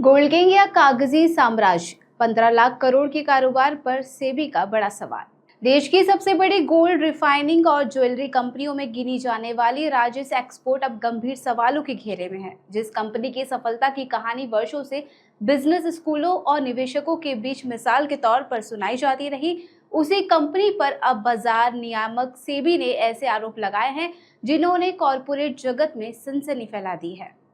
Gold king या कागजी साम्राज्य, 15 लाख करोड़ के कारोबार पर सेबी का बड़ा सवाल। देश की सबसे बड़ी गोल्ड रिफाइनिंग और ज्वेलरी कंपनियों में गिनी जाने वाली राजेश एक्सपोर्ट अब गंभीर सवालों के घेरे में है। जिस कंपनी की सफलता की कहानी वर्षों से बिजनेस स्कूलों और निवेशकों के बीच मिसाल के तौर पर सुनाई जाती रही, उसी कंपनी पर अब बाजार नियामक सेबी ने ऐसे आरोप लगाए हैं जिन्होंने कॉरपोरेट जगत में सनसनी फैला दी है।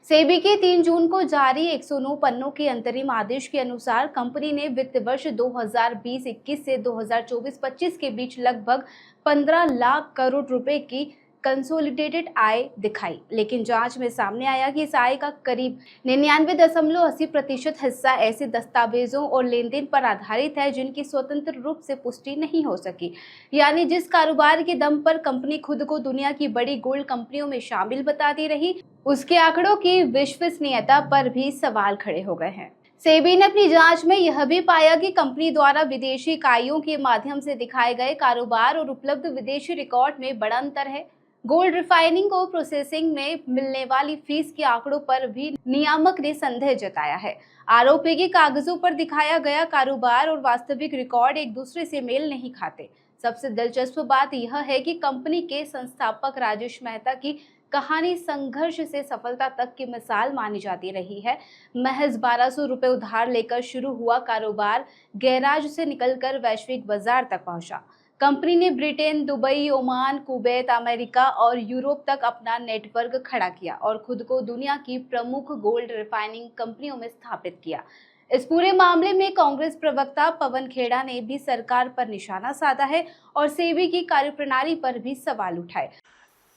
सेबी के 3 जून को जारी 109 पन्नों के अंतरिम आदेश के अनुसार कंपनी ने वित्त वर्ष 2020-21 से 2024-25 के बीच लगभग 15 लाख करोड़ रुपए की कंसोलिडेटेड आय दिखाई, लेकिन जांच में सामने आया कि इस आय का करीब 99.80% हिस्सा ऐसे दस्तावेजों और लेन देन पर आधारित है जिनकी स्वतंत्र रूप से पुष्टि नहीं हो सकी। यानी जिस कारोबार के दम पर कंपनी खुद को दुनिया की बड़ी गोल्ड कंपनियों में शामिल बताती रही, उसके आंकड़ों की विश्वसनीयता पर भी सवाल खड़े हो गए हैं। सेबी ने अपनी जांच में यह भी पाया कि कंपनी द्वारा विदेशी इकाइयों के माध्यम से दिखाए गए कारोबार और उपलब्ध विदेशी रिकॉर्ड में बड़ा अंतर है। गोल्ड रिफाइनिंग और प्रोसेसिंग में मिलने वाली फीस के आंकड़ों पर भी नियामक ने संदेह जताया है। आरोप है कि कागजों पर दिखाया गया कारोबार और वास्तविक रिकॉर्ड एक दूसरे से मेल नहीं खाते। सबसे दिलचस्प बात यह है कि कंपनी के संस्थापक राजेश मेहता की कहानी संघर्ष से सफलता तक की मिसाल मानी जाती रही है। महज 1200 रुपए उधार लेकर शुरू हुआ कारोबार गैराज से निकलकर वैश्विक बाजार तक पहुंचा। कंपनी ने Britain, Dubai, Oman, Kuwait, America और यूरोप तक अपना नेटवर्क खड़ा किया और खुद को दुनिया की प्रमुख गोल्ड रिफाइनिंग कंपनियों में स्थापित किया। इस पूरे मामले में कांग्रेस प्रवक्ता पवन खेड़ा ने भी सरकार पर निशाना साधा है और सेबी की कार्यप्रणाली पर भी सवाल उठाए।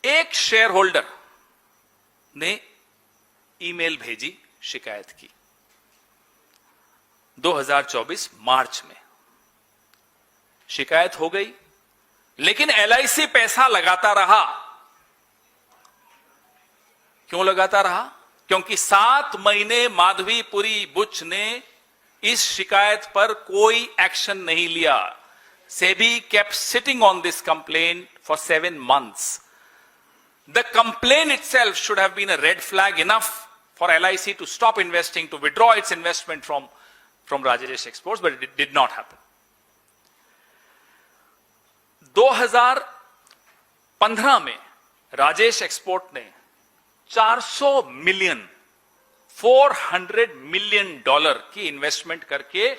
एक शेयर होल्डर ने ईमेल भेजी, शिकायत की 2024 मार्च में। शिकायत हो गई, लेकिन एलआईसी पैसा लगाता रहा। क्यों लगाता रहा? क्योंकि 7 महीने माधवीपुरी बुच ने इस शिकायत पर कोई एक्शन नहीं लिया। SEBI kept sitting on this complaint for 7 months. The complaint itself should have been a red flag enough for LIC to stop investing, to withdraw its investment from Rajesh Exports, but it did not happen. 2015 में Rajesh export ने 400 million dollar की investment करके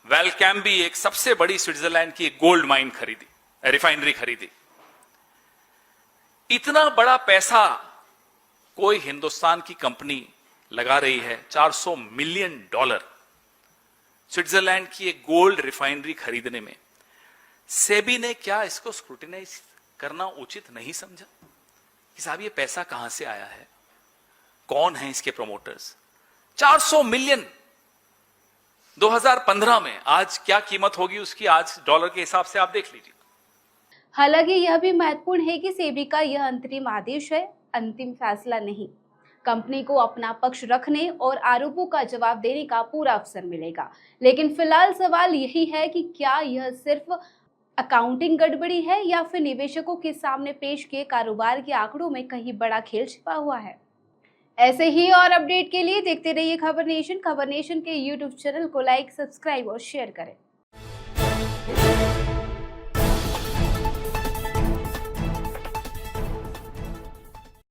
वेलकैम्बी, एक सबसे बड़ी Switzerland की gold mine खरीदी, refinery खरीदी। इतना बड़ा पैसा कोई हिंदुस्तान की कंपनी लगा रही है, 400 मिलियन डॉलर स्विट्जरलैंड की एक गोल्ड रिफाइनरी खरीदने में। सेबी ने क्या इसको स्क्रूटिनाइज करना उचित नहीं समझा कि साहब ये पैसा कहां से आया है, कौन है इसके प्रमोटर्स? 400 मिलियन 2015 में, आज क्या कीमत होगी उसकी, आज डॉलर के हिसाब से आप देख लीजिए। हालांकि यह भी महत्वपूर्ण है कि सेबी का यह अंतरिम आदेश है, अंतिम फैसला नहीं। कंपनी को अपना पक्ष रखने और आरोपों का जवाब देने का पूरा अवसर मिलेगा। लेकिन फिलहाल सवाल यही है कि क्या यह सिर्फ अकाउंटिंग गड़बड़ी है या फिर निवेशकों के सामने पेश किए कारोबार के आंकड़ों में कहीं बड़ा खेल छिपा हुआ है। ऐसे ही और अपडेट के लिए देखते रहिए खबर नेशन। खबर नेशन के यूट्यूब चैनल को लाइक, सब्सक्राइब और शेयर करें।